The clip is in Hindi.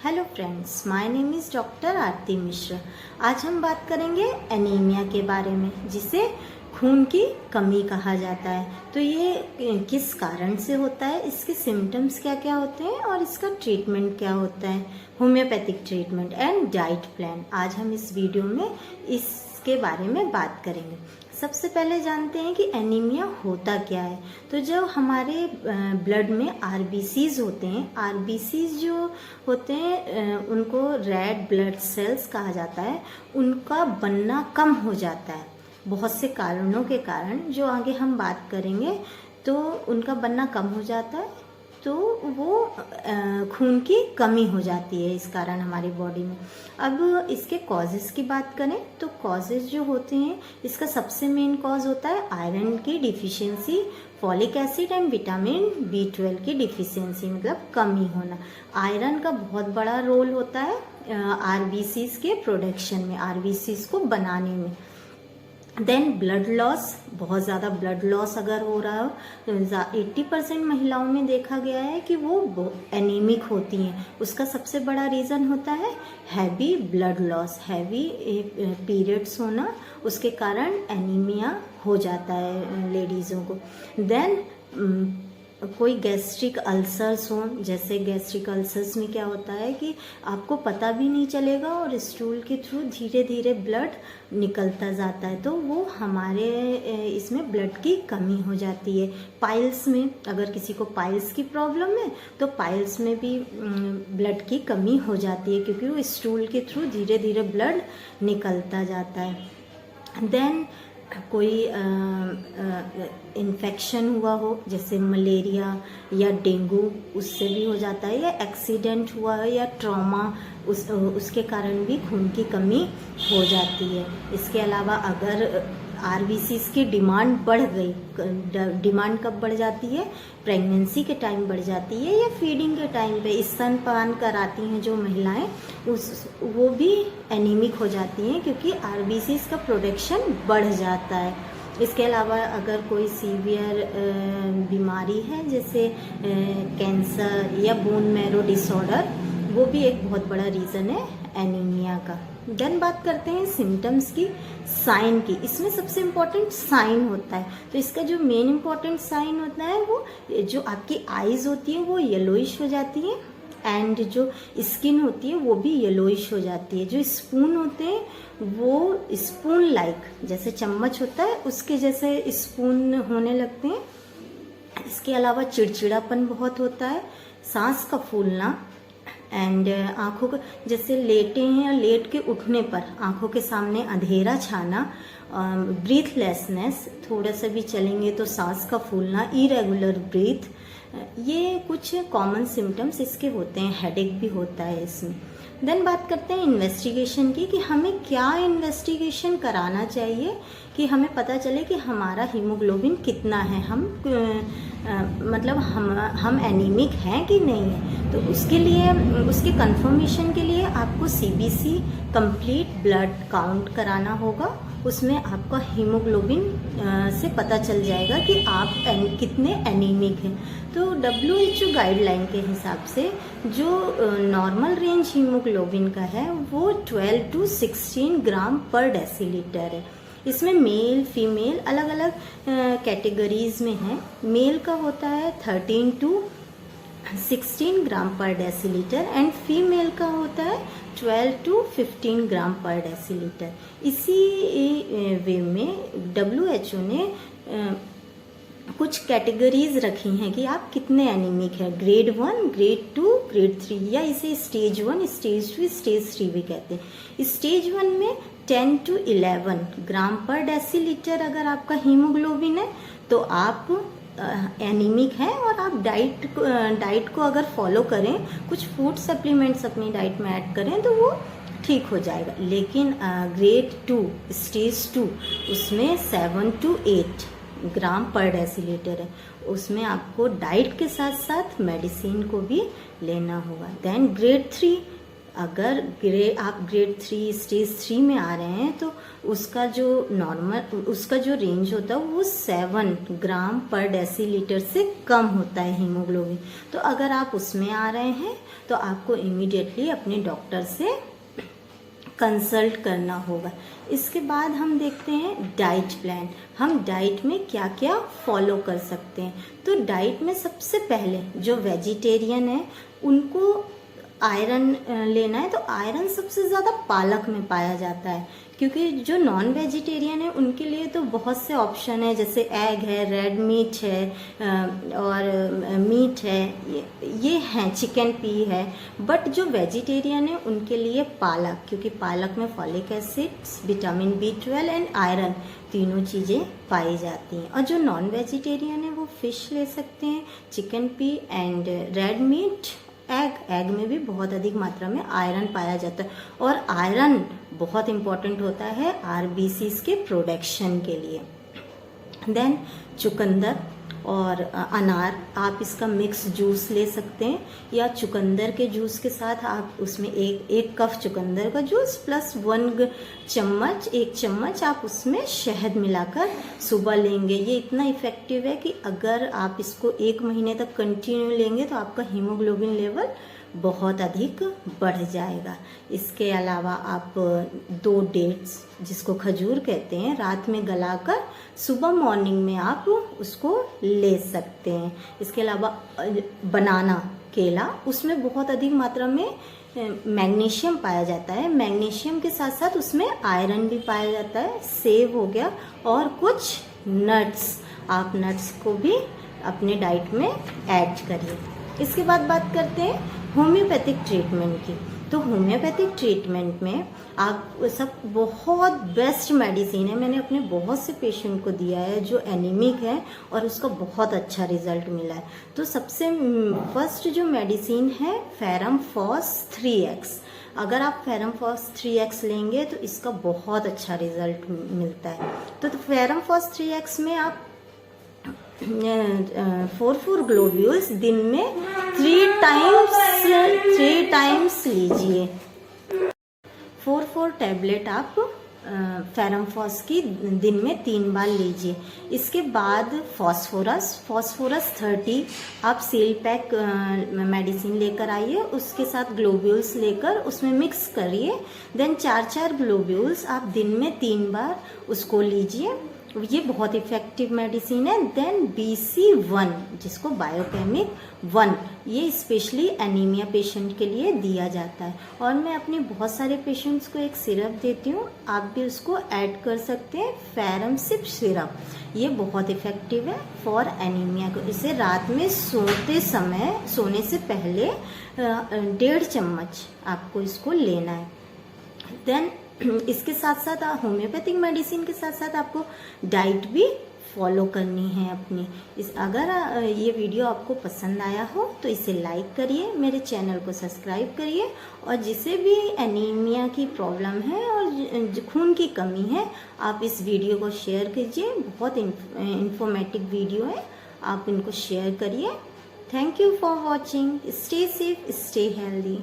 Hello friends, my name is doctor Aarti Mishra. आज हम बात करेंगे एनीमिया के बारे में, जिसे खून की कमी कहा जाता है। तो ये किस कारण से होता है, इसके सिम्टम्स क्या क्या होते हैं और इसका ट्रीटमेंट क्या होता है, homeopathic treatment and diet plan. आज हम इस वीडियो में इसके बारे में बात करेंगे। सबसे पहले जानते हैं कि एनीमिया होता क्या है। तो जब हमारे ब्लड में आरबीसीज होते हैं, आरबीसीज जो होते हैं उनको रेड ब्लड सेल्स कहा जाता है, उनका बनना कम हो जाता है बहुत से कारणों के कारण, जो आगे हम बात करेंगे। तो उनका बनना कम हो जाता है, तो वो खून की कमी हो जाती है इस कारण हमारी बॉडी में। अब इसके कॉजेज़ की बात करें तो कॉजेज़ जो होते हैं, इसका सबसे मेन कॉज होता है आयरन की deficiency, folic acid and vitamin B12 की डिफिशियंसी, मतलब कमी होना। आयरन का बहुत बड़ा रोल होता है आरबीसीज के प्रोडक्शन में, आरबीसीज को बनाने में। देन ब्लड लॉस, बहुत ज़्यादा ब्लड लॉस अगर हो रहा हो तो 80% महिलाओं में देखा गया है कि वो एनीमिक होती हैं। उसका सबसे बड़ा रीज़न होता है heavy blood loss, heavy periods होना, उसके कारण एनीमिया हो जाता है लेडीज़ों को। देन कोई गैस्ट्रिक अल्सर्स हो, जैसे गैस्ट्रिक अल्सर्स में क्या होता है कि आपको पता भी नहीं चलेगा और स्टूल के थ्रू धीरे धीरे ब्लड निकलता जाता है, तो वो हमारे इसमें ब्लड की कमी हो जाती है। पाइल्स में, अगर किसी को पाइल्स की प्रॉब्लम है तो पाइल्स में भी ब्लड की कमी हो जाती है, क्योंकि वो स्टूल के थ्रू धीरे धीरे ब्लड निकलता जाता है। देन कोई इन्फेक्शन हुआ हो, जैसे मलेरिया या डेंगू, उससे भी हो जाता है, या एक्सीडेंट हुआ है या ट्रॉमा, उसके कारण भी खून की कमी हो जाती है। इसके अलावा अगर आरबीसीज की डिमांड बढ़ गई, डिमांड कब बढ़ जाती है, प्रेगनेंसी के टाइम बढ़ जाती है, या फीडिंग के टाइम पे स्तनपान कराती हैं जो महिलाएं, वो भी एनीमिक हो जाती हैं, क्योंकि आरबीसीज का प्रोडक्शन बढ़ जाता है। इसके अलावा अगर कोई सीवियर बीमारी है, जैसे कैंसर या बोन मैरो डिसऑर्डर, वो भी एक बहुत बड़ा रीज़न है एनीमिया का। देन बात करते हैं सिम्टम्स की, साइन की। इसमें सबसे इम्पोर्टेंट साइन होता है। तो इसका जो मेन इम्पोर्टेंट साइन होता है, वो जो आपकी आईज होती है वो येलोइश हो जाती है, एंड जो स्किन होती है वो भी येलोइश हो जाती है। जो स्पून होते हैं वो स्पून लाइक, जैसे चम्मच होता है उसके जैसे स्पून होने लगते हैं। इसके अलावा चिड़चिड़ापन बहुत होता है, सांस का फूलना, एंड आँखों को, जैसे लेटे हैं या लेट के उठने पर आँखों के सामने अंधेरा छाना, ब्रीथलेसनेस, थोड़ा सा भी चलेंगे तो सांस का फूलना, इरेगुलर ब्रीथ, ये कुछ कॉमन सिम्टम्स इसके होते हैं। हेडेक भी होता है इसमें। देन बात करते हैं इन्वेस्टिगेशन की, कि हमें क्या इन्वेस्टिगेशन कराना चाहिए कि हमें पता चले कि हमारा हीमोग्लोबिन कितना है, मतलब हम एनीमिक हैं कि नहीं है। तो उसके लिए, उसके कंफर्मेशन के लिए आपको सीबीसी कंप्लीट ब्लड काउंट कराना होगा। उसमें आपका हीमोग्लोबिन से पता चल जाएगा कि आप कितने एनीमिक हैं। तो WHO गाइडलाइन के हिसाब से जो नॉर्मल रेंज हीमोग्लोबिन का है वो 12 to 16 ग्राम पर डेसीलीटर है। इसमें मेल फीमेल अलग अलग कैटेगरीज में है। मेल का होता है 13 to 16 ग्राम पर डेसीलीटर एंड फीमेल का होता है 12 to 15 ग्राम पर डेसीलीटर। इसी वे में WHO ने कुछ कैटेगरीज रखी हैं कि आप कितने एनीमिक है, ग्रेड 1, ग्रेड 2, ग्रेड 3, या इसे स्टेज 1, स्टेज 2, स्टेज 3 भी कहते हैं। स्टेज 1 में 10 to 11 ग्राम पर डेसीलीटर अगर आपका हीमोग्लोबिन है तो आप एनीमिक हैं, और आप डाइट को अगर फॉलो करें, कुछ फूड सप्लीमेंट्स अपनी डाइट में ऐड करें, तो वो ठीक हो जाएगा। लेकिन ग्रेड 2, स्टेज 2, उसमें 7 to 8 ग्राम पर डेसीलीटर है। उसमें आपको डाइट के साथ साथ मेडिसिन को भी लेना होगा। देन ग्रेड 3 अगर आप ग्रेड 3 स्टेज 3 में आ रहे हैं तो उसका जो रेंज होता है वो 7 ग्राम पर डेसीलीटर से कम होता है हीमोग्लोबिन। तो अगर आप उसमें आ रहे हैं तो आपको इमीडिएटली अपने डॉक्टर से कंसल्ट करना होगा। इसके बाद हम देखते हैं डाइट प्लान, हम डाइट में क्या क्या फॉलो कर सकते हैं। तो डाइट में सबसे पहले जो वेजिटेरियन है उनको आयरन लेना है। तो आयरन सबसे ज़्यादा पालक में पाया जाता है, क्योंकि जो नॉन वेजिटेरियन है उनके लिए तो बहुत से ऑप्शन है, जैसे एग है, रेड मीट है और मीट है, ये हैं, चिकन पी है। बट जो वेजिटेरियन है उनके लिए पालक, क्योंकि पालक में folic acid, vitamin B12 and iron तीनों चीज़ें पाई जाती हैं। और जो नॉन वेजिटेरियन है वो फिश ले सकते हैं, chicken P and red meat, egg में भी बहुत अधिक मात्रा में आयरन पाया जाता है। और आयरन बहुत इंपॉर्टेंट होता है RBCs के प्रोडक्शन के लिए। देन चुकंदर और अनार, आप इसका मिक्स जूस ले सकते हैं, या चुकंदर के जूस के साथ आप उसमें एक कप चुकंदर का जूस प्लस 1 चम्मच आप उसमें शहद मिलाकर सुबह लेंगे। ये इतना इफेक्टिव है कि अगर आप इसको 1 महीने तक कंटिन्यू लेंगे तो आपका हीमोग्लोबिन लेवल बहुत अधिक बढ़ जाएगा। इसके अलावा आप 2 डेट्स, जिसको खजूर कहते हैं, रात में गलाकर सुबह मॉर्निंग में आप उसको ले सकते हैं। इसके अलावा बनाना, केला, उसमें बहुत अधिक मात्रा में मैग्नीशियम पाया जाता है। मैग्नीशियम के साथ साथ उसमें आयरन भी पाया जाता है। सेब हो गया और कुछ नट्स, आप नट्स को भी अपने डाइट में ऐड करिए। इसके बाद बात करते हैं होम्योपैथिक ट्रीटमेंट की। तो होम्योपैथिक ट्रीटमेंट में आप सब बहुत बेस्ट मेडिसिन है, मैंने अपने बहुत से पेशेंट को दिया है जो एनीमिक है और उसका बहुत अच्छा रिजल्ट मिला है। तो सबसे फर्स्ट जो मेडिसिन है फेरम फॉस 3x। अगर आप फेरम फॉस 3x लेंगे तो इसका बहुत अच्छा रिजल्ट मिलता है। तो फेरम फॉस 3x में आप 4 ग्लोब्यूल्स दिन में 3 टाइम्स लीजिए। 4 टैबलेट आप फेरमफॉस की दिन में 3 बार लीजिए। इसके बाद फॉस्फोरस 30 आप सील पैक मेडिसिन लेकर आइए, उसके साथ ग्लोब्यूल्स लेकर उसमें मिक्स करिए। देन 4 ग्लोब्यूल्स आप दिन में 3 बार उसको लीजिए। ये बहुत इफेक्टिव मेडिसिन है। देन BC1, जिसको बायोकेमिक 1, ये स्पेशली एनीमिया पेशेंट के लिए दिया जाता है। और मैं अपने बहुत सारे पेशेंट्स को एक सिरप देती हूँ, आप भी उसको ऐड कर सकते हैं, फेरमसिप सिरप। ये बहुत इफेक्टिव है फॉर एनीमिया को। इसे रात में सोने से पहले 1.5 चम्मच आपको इसको लेना है। देन इसके साथ साथ होम्योपैथिक मेडिसिन के साथ साथ आपको डाइट भी फॉलो करनी है अपनी। अगर ये वीडियो आपको पसंद आया हो तो इसे लाइक करिए, मेरे चैनल को सब्सक्राइब करिए, और जिसे भी एनीमिया की प्रॉब्लम है और खून की कमी है, आप इस वीडियो को शेयर कीजिए। बहुत इंफॉर्मेटिव वीडियो है, आप इनको शेयर करिए। Thank you for watching. Stay safe, stay healthy.